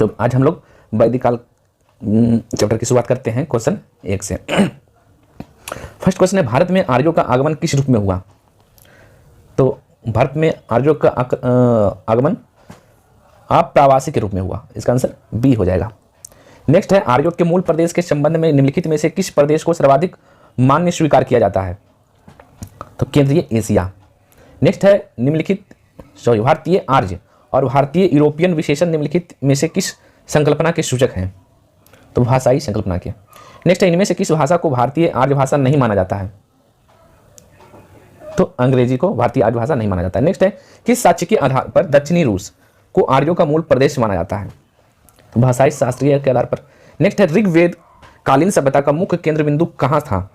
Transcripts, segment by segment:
तो आज हम लोग वैदिक काल चैप्टर की शुरुआत करते हैं क्वेश्चन 1 से। फर्स्ट क्वेश्चन है, भारत में आर्यों का आगमन किस रूप में हुआ? तो भारत में आर्यों का आगमन अप्रवासी के रूप में हुआ। इसका आंसर बी हो जाएगा। नेक्स्ट है, आर्यों के मूल प्रदेश के संबंध में निम्नलिखित में से किस प्रदेश को सर्वाधिक मान्य स्वीकार किया जाता है? तो केंद्रीय एशिया। नेक्स्ट है, भारतीय आर्य और भारतीय यूरोपियन विशेषण निम्नलिखित में से किस संकल्पना के सूचक हैं? तो भाषाई संकल्पना के। नेक्स्ट है, इनमें से किस भाषा को भारतीय आर्य भाषा नहीं माना जाता है? तो अंग्रेजी को भारतीय आर्य भाषा नहीं माना जाता है। नेक्स्ट है, किस साक्ष्य के आधार पर दक्षिणी रूस को आर्यों का मूल प्रदेश माना जाता है? तो भाषाई शास्त्रीय के आधार पर। नेक्स्ट है, ऋग्वेद कालीन सभ्यता का मुख्य केंद्र बिंदु कहाँ था?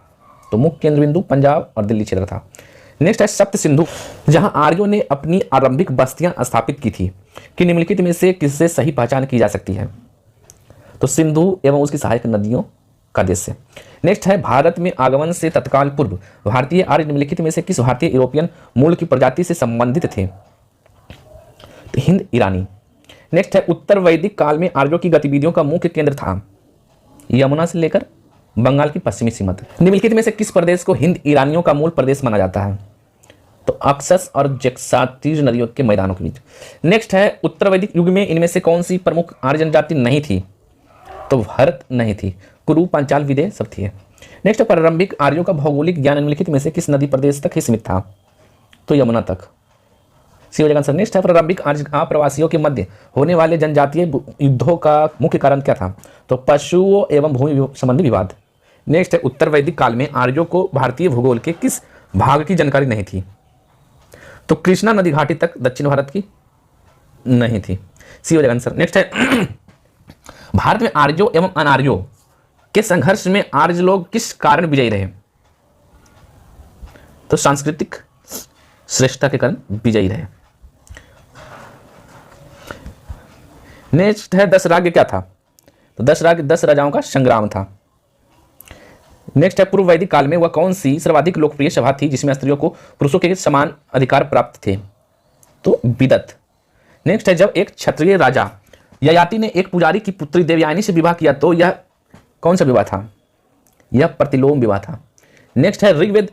तो मुख्य केंद्र बिंदु पंजाब और दिल्ली क्षेत्र था। नेक्स्ट है, सप्त सिंधु जहां आर्यों ने अपनी आरंभिक बस्तियां स्थापित की थी कि निम्नलिखित में से किससे सही पहचान की जा सकती है? तो सिंधु एवं उसकी सहायक नदियों का देश से। नेक्स्ट है, भारत में आगमन से तत्काल पूर्व भारतीय आर्य निम्नलिखित में से किस भारतीय यूरोपियन मूल की प्रजाति से संबंधित थे? तो हिंद ईरानी। नेक्स्ट है, उत्तर वैदिक काल में आर्यों की गतिविधियों का मुख्य केंद्र था यमुना से लेकर बंगाल की पश्चिमी सीमा तक। निम्नलिखित में से किस प्रदेश को हिंद ईरानियों का मूल प्रदेश माना जाता है? तो अक्सस और जक्सातीज नदियों के मैदानों के बीच। नेक्स्ट है, उत्तर वैदिक युग में इनमें से कौन सी प्रमुख आर्य जनजाति नहीं थी? तो भारत नहीं थी, कुरु, पांचाल, विदेह सब थी। नेक्स्ट, प्रारंभिक आर्यों का भौगोलिक ज्ञान निम्नलिखित में से किस नदी प्रदेश तक ही सीमित था? तो यमुना तक। सी हो जाएगा आंसर। नेक्स्ट है, प्रारंभिक आर्य आप्रवासियों के मध्य होने वाले जनजातीय युद्धों का मुख्य कारण क्या था? तो पशुओं एवं भूमि संबंधी विवाद। नेक्स्ट है, उत्तर वैदिक काल में आर्यों को भारतीय भूगोल के किस भाग की जानकारी नहीं थी? तो कृष्णा नदी घाटी तक दक्षिण भारत की नहीं थी। सी हो जाएगा आंसर। नेक्स्ट है, भारत में आर्यों एवं अनार्यों के संघर्ष में आर्य लोग किस कारण विजयी रहे? तो सांस्कृतिक श्रेष्ठता के कारण विजयी रहे। नेक्स्ट है, 10 राज्य क्या था? तो 10 राज्य 10 राजाओं का संग्राम था। नेक्स्ट है, पूर्व वैदिक काल में वह कौन सी सर्वाधिक लोकप्रिय सभा थी जिसमें स्त्रियों को पुरुषों के समान अधिकार प्राप्त थे? तो विदत। नेक्स्ट है, जब एक क्षत्रिय राजा ययाति ने एक पुजारी की पुत्री देवयानी से विवाह किया तो यह कौन सा विवाह था? यह प्रतिलोम विवाह था। नेक्स्ट है, ऋग्वेद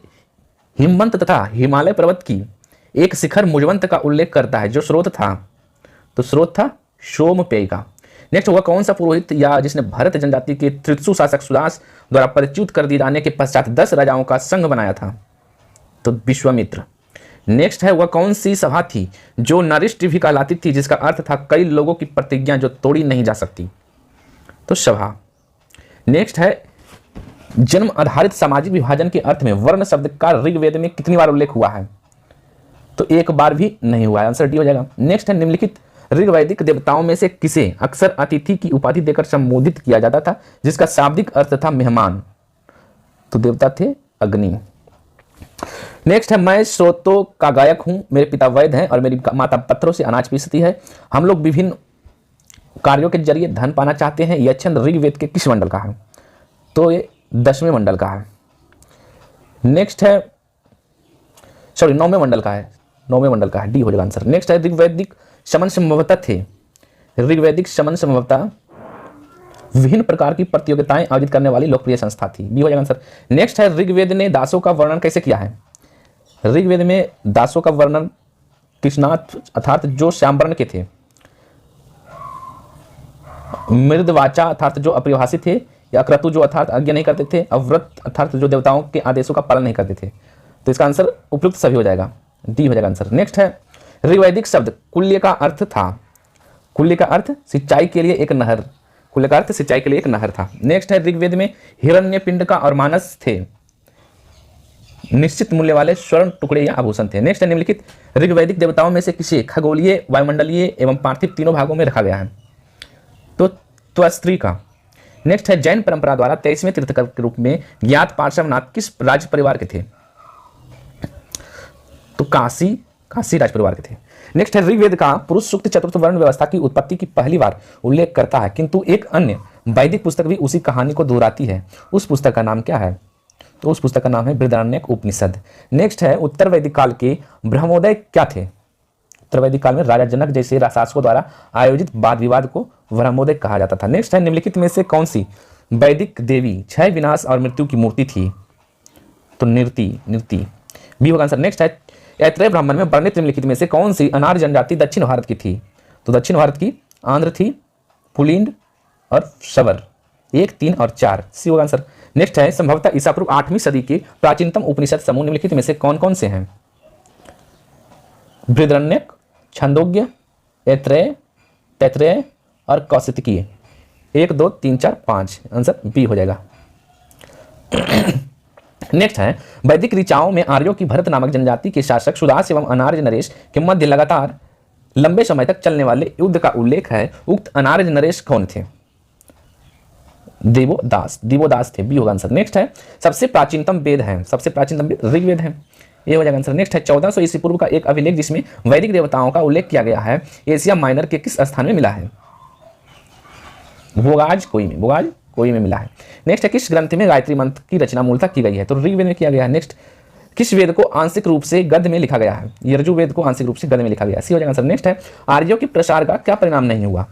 हिमवंत तथा हिमालय पर्वत की एक शिखर मुजवंत का उल्लेख करता है जो स्रोत था? तो स्रोत था सोमपेय का। नेक्स्ट, वह कौन सा पुरोहित या जिसने भरत जनजाति के त्रित्सु शासक सुदास द्वारा परिच्युत कर दिए जाने के पश्चात 10 राजाओं का संघ बनाया था? तो विश्वामित्र। नेक्स्ट है, वह कौन सी सभा थी जो नरिष्ट भी कहलाती थी जिसका अर्थ था कई लोगों की प्रतिज्ञा जो तोड़ी नहीं जा सकती? तो सभा। नेक्स्ट है, जन्म आधारित सामाजिक विभाजन के अर्थ में वर्ण शब्द का ऋग्वेद में कितनी बार उल्लेख हुआ है? तो एक बार भी नहीं हुआ है। आंसर डी हो जाएगा। नेक्स्ट है, निम्नलिखित ऋग्वैदिक देवताओं में से किसे अक्सर अतिथि की उपाधि देकर संबोधित किया जाता था जिसका शाब्दिक अर्थ था मेहमान? तो देवता थे अग्नि। नेक्स्ट है, मैं स्रोतों का गायक हूं, मेरे पिता वैद्य हैं और मेरी माता पत्थरों से अनाज पीसती है। हम लोग विभिन्न कार्यों के जरिए धन पाना चाहते हैं। यह छंद ऋग्वेद के किस मंडल का है? तो ये 10वें मंडल का है। नेक्स्ट है, 9वें मंडल का है। 9वें मंडल का है, डी हो जाएगा आंसर। नेक्स्ट है, ऋग्वैदिक शमन संभवतः थे। ऋग्वैदिक शमन संभवतः विभिन्न प्रकार की प्रतियोगिताएं आयोजित करने वाली लोकप्रिय संस्था थी। बी हो जाएगा आंसर। नेक्स्ट है, ऋग्वेद ने दासों का वर्णन कैसे किया है? ऋग्वेद में दासों का वर्णन कृष्णाथ अर्थात जो श्यामवर्ण के थे, मृदवाचा अर्थात जो अपरिभाषित थे, या क्रतु जो अर्थात आज्ञा नहीं करते थे, अव्रत अर्थात जो देवताओं के आदेशों का पालन नहीं करते थे। तो इसका आंसर उपयुक्त सभी हो जाएगा, डी हो जाएगा आंसर। नेक्स्ट है, ऋग्वैदिक शब्द कुल्य का अर्थ था। कुल्य का अर्थ सिंचाई के लिए एक नहर। कुल्य का अर्थ सिंचाई के लिए एक नहर था। नेक्स्ट है, ऋग्वेद में हिरण्यपिंड का और मानस थे निश्चित मूल्य वाले स्वर्ण टुकड़े या आभूषण थे। नेक्स्ट है, निम्नलिखित ऋग्वैदिक देवताओं में से किसे खगोलीय, वायुमंडलीय एवं पार्थिव तीनों भागों में रखा गया है? तो त्वस्त्री का। नेक्स्ट है, जैन परंपरा द्वारा 23वें तीर्थंकर के रूप में ज्ञात पार्श्वनाथ किस राज परिवार के थे? तो काशी राज परिवार के थे। नेक्स्ट है, ऋग्वेद का पुरुष सूक्त चतुर्थ वर्ण व्यवस्था की उत्पत्ति की पहली बार उल्लेख करता है किंतु एक अन्य वैदिक पुस्तक भी उसी कहानी को दोहराती है। उस पुस्तक का नाम क्या है? तो उस पुस्तक का नाम है बृहदारण्यक उपनिषद। नेक्स्ट है, उत्तर वैदिक काल के ब्रह्मोदय क्या थे? उत्तर वैदिक काल में राजा जनक जैसे शासकों द्वारा आयोजित वाद विवाद को ब्रह्मोदय कहा जाता था। नेक्स्ट है निम्नलिखित में से कौन सी वैदिक देवी क्षय विनाश और मृत्यु की मूर्ति थी? तो निर्ति बी होगा आंसर। नेक्स्ट है ऐत्रेय ब्राह्मण में वर्णित निम्नलिखित में से कौन सी अनार्य जनजाति दक्षिण भारत की थी? तो दक्षिण भारत की आंध्र थी, पुलिंड और शबर। 1, 3 और 4 सी होगा आंसर। नेक्स्ट है संभवतः ईसा पूर्व 8वीं सदी के प्राचीनतम उपनिषद समूह निम्नलिखित में से कौन कौन से हैं? बृहदारण्यक, छंदोग्य, ऐत्रेय, तैत्रेय और कौशितकीय। 1, 2, 3, 4, 5 आंसर बी हो जाएगा। नेक्स्ट है वैदिक ऋचाओं में आर्यों की भरत नामक जनजाति के शासक सुदास एवं अनार्य नरेश के मध्य लगातार लंबे समय तक चलने वाले युद्ध का उल्लेख है। उक्त अनार्य नरेश कौन थे? दिवोदास थे। बी होगा आंसर। नेक्स्ट है सबसे प्राचीनतम वेद है, सबसे प्राचीनतम वेद ऋग्वेद है। ये हो जाएगा आंसर। नेक्स्ट है 1400 ईस्वी पूर्व का एक अभिलेख जिसमें वैदिक देवताओं का उल्लेख किया गया है, एशिया माइनर के किस स्थान में मिला है? बोगाज कोई में मिला है। नेक्स्ट है किस ग्रंथ में गायत्री मंत्र की रचना मूलतः की गई है? तो ऋग्वेद में किया गया है। नेक्स्ट किस वेद को आंशिक रूप से गद्य में लिखा गया है? यजुर्वेद को आंशिक रूप से गद्य में लिखा गया है। सी हो जाएगा आंसर। नेक्स्ट है आर्यों के प्रसार का क्या परिणाम नहीं हुआ?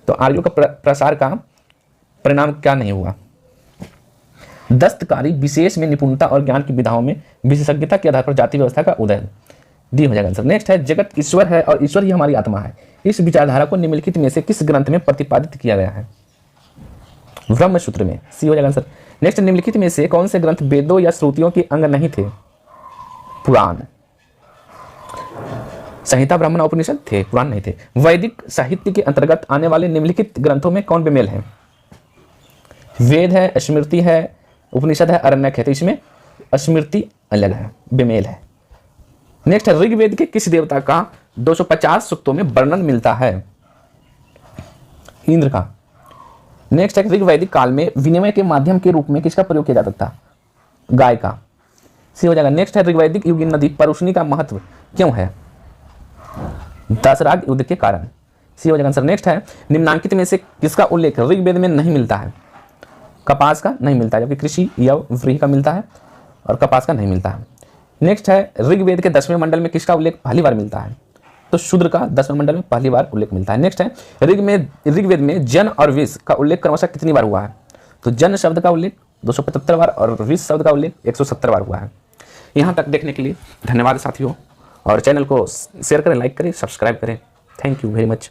तो आर्यों का प्रसार का परिणाम क्या नहीं हुआ? दस्तकारी विशेष में निपुणता और ज्ञान की विधाओं में विशेषज्ञता के आधार पर जाति व्यवस्था का उदय। दी हो जाएगा आंसर। नेक्स्ट है जगत ईश्वर है और ईश्वर ही हमारी आत्मा है, इस विचारधारा को निम्नलिखित में से किस ग्रंथ में प्रतिपादित किया गया है? ब्रह्मसूत्र में। सी हो जाएगा आंसर। नेक्स्ट निम्नलिखित में से कौन से ग्रंथ वेदों या श्रुतियों के अंग नहीं थे? पुराण, संहिता, ब्राह्मण, उपनिषद थे, पुराण नहीं थे। वैदिक साहित्य के अंतर्गत आने वाले निम्नलिखित ग्रंथों में कौन बेमेल है? वेद है, स्मृति है, उपनिषद है, अरण्यक है। तो इसमें स्मृति अलग है, बेमेल है। नेक्स्ट है ऋग्वेद के किस देवता का 250 सूक्तों में वर्णन मिलता है? इंद्र का। नेक्स्ट है ऋग्वैदिक काल में विनिमय के माध्यम के रूप में किसका प्रयोग किया जाता था? गाय का। सी हो जाएगा। नेक्स्ट है ऋग्वैदिक युग नदी परुष्णी का महत्व क्यों है? दशराग युद्ध के कारण। सी हो जाएगा आंसर। नेक्स्ट है निम्नांकित में से किसका उल्लेख ऋग्वेद में नहीं मिलता है? कपास का नहीं मिलता है, जबकि कृषि या व्रीहि का मिलता है और कपास का नहीं मिलता है। नेक्स्ट है ऋग्वेद के 10वें मंडल में किसका उल्लेख पहली बार मिलता है? तो शूद्र का 10वें मंडल में पहली बार उल्लेख मिलता है। नेक्स्ट है ऋग्वेद में जन और विष का उल्लेख क्रमशः कितनी बार हुआ है? तो जन शब्द का उल्लेख 275 बार और विष शब्द का उल्लेख 170 बार हुआ है। यहाँ तक देखने के लिए धन्यवाद साथियों, और चैनल को शेयर करें, लाइक करें, सब्सक्राइब करें। Thank you very much.